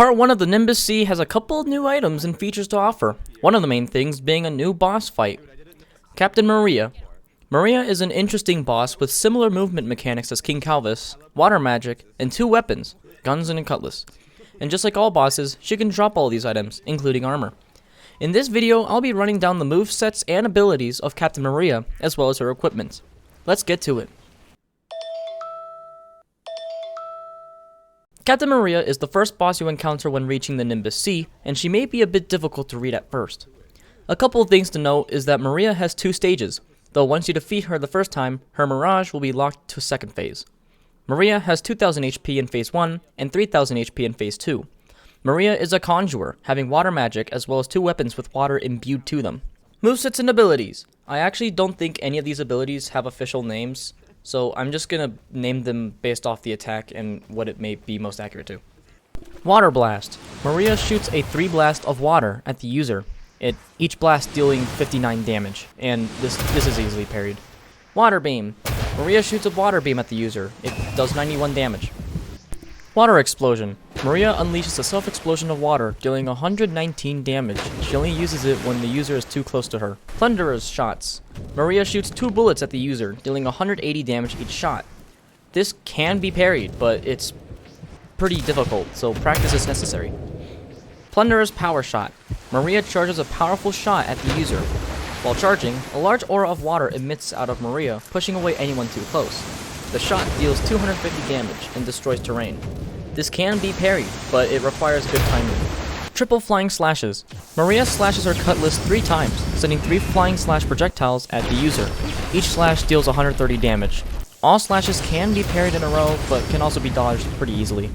Part 1 of the Nimbus Sea has a couple of new items and features to offer, one of the main things being a new boss fight. Captain Maria. Maria is an interesting boss with similar movement mechanics as King Calvus, water magic, and 2 weapons, guns and a cutlass. And just like all bosses, she can drop all these items, including armor. In this video, I'll be running down the movesets and abilities of Captain Maria, as well as her equipment. Let's get to it. Captain Maria is the first boss you encounter when reaching the Nimbus Sea, and she may be a bit difficult to read at first. A couple of things to note is that Maria has 2 stages, though once you defeat her the first time, her Mirage will be locked to second phase. Maria has 2000 HP in phase 1 and 3000 HP in phase 2. Maria is a conjurer, having water magic as well as 2 weapons with water imbued to them. Movesets and abilities. I actually don't think any of these abilities have official names, so I'm just gonna name them based off the attack and what it may be most accurate to. Water Blast. Maria shoots a 3 blast of water at the user, each blast dealing 59 damage, and this is easily parried. Water Beam. Maria shoots a water beam at the user. It does 91 damage. Water Explosion. Maria unleashes a self-explosion of water, dealing 119 damage. She only uses it when the user is too close to her. Plunderer's Shots. Maria shoots 2 bullets at the user, dealing 180 damage each shot. This can be parried, but it's pretty difficult, so practice is necessary. Plunderer's Power Shot. Maria charges a powerful shot at the user. While charging, a large aura of water emits out of Maria, pushing away anyone too close. The shot deals 250 damage and destroys terrain. This can be parried, but it requires good timing. Triple Flying Slashes. Maria slashes her cutlass 3 times, sending 3 flying slash projectiles at the user. Each slash deals 130 damage. All slashes can be parried in a row, but can also be dodged pretty easily.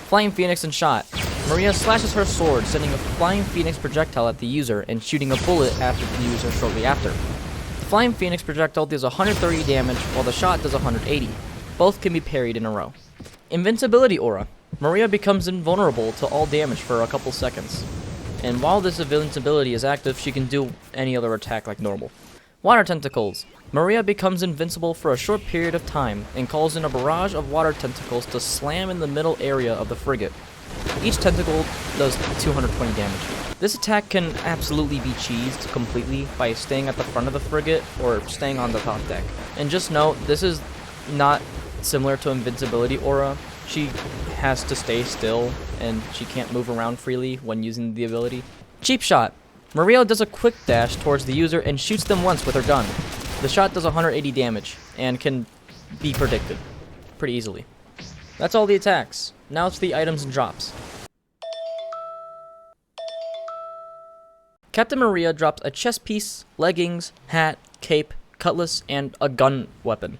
Flying Phoenix and Shot. Maria slashes her sword, sending a Flying Phoenix projectile at the user and shooting a bullet after the user shortly after. The Flying Phoenix projectile deals 130 damage, while the shot does 180. Both can be parried in a row. Invincibility Aura. Maria becomes invulnerable to all damage for a couple seconds. And while this invincibility is active, she can do any other attack like normal. Water Tentacles. Maria becomes invincible for a short period of time and calls in a barrage of water tentacles to slam in the middle area of the frigate. Each tentacle does 220 damage. This attack can absolutely be cheesed completely by staying at the front of the frigate or staying on the top deck. And just note, this is not similar to Invincibility Aura. She has to stay still and she can't move around freely when using the ability. Cheap Shot. Maria does a quick dash towards the user and shoots them once with her gun. The shot does 180 damage and can be predicted pretty easily. That's all the attacks. Now it's the items and drops. Captain Maria drops a chest piece, leggings, hat, cape, cutlass, and a gun weapon.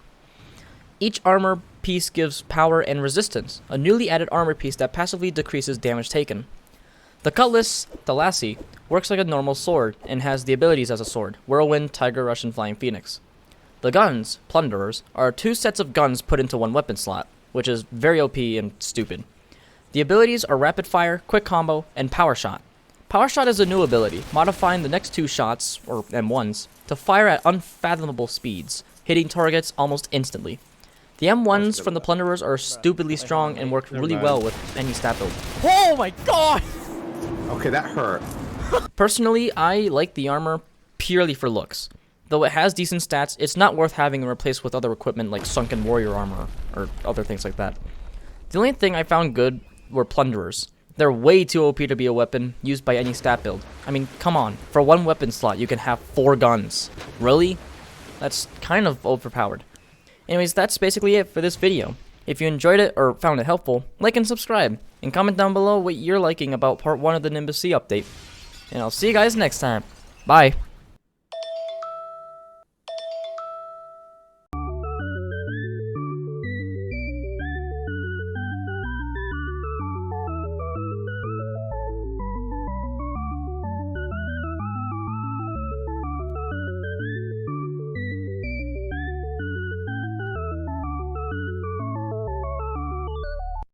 Each armor piece gives power and resistance, a newly added armor piece that passively decreases damage taken. The cutlass, the lassie, works like a normal sword and has the abilities as a sword: Whirlwind, Tiger Rush, and Flying Phoenix. The guns, Plunderers, are 2 sets of guns put into 1 weapon slot, which is very OP and stupid. The abilities are Rapid Fire, Quick Combo, and Power Shot. Power Shot is a new ability, modifying the next 2 shots, or M1s, to fire at unfathomable speeds, hitting targets almost instantly. The M1s from the Plunderers are stupidly strong and work really well with any stat build. Oh my god! Okay, that hurt. Personally, I like the armor purely for looks. Though it has decent stats, it's not worth having replaced with other equipment like Sunken Warrior armor or other things like that. The only thing I found good were Plunderers. They're way too OP to be a weapon used by any stat build. I mean, come on. For 1 weapon slot, you can have 4 guns. Really? That's kind of overpowered. Anyways, that's basically it for this video. If you enjoyed it or found it helpful, like and subscribe, and comment down below what you're liking about part 1 of the Nimbus Sea update. And I'll see you guys next time. Bye.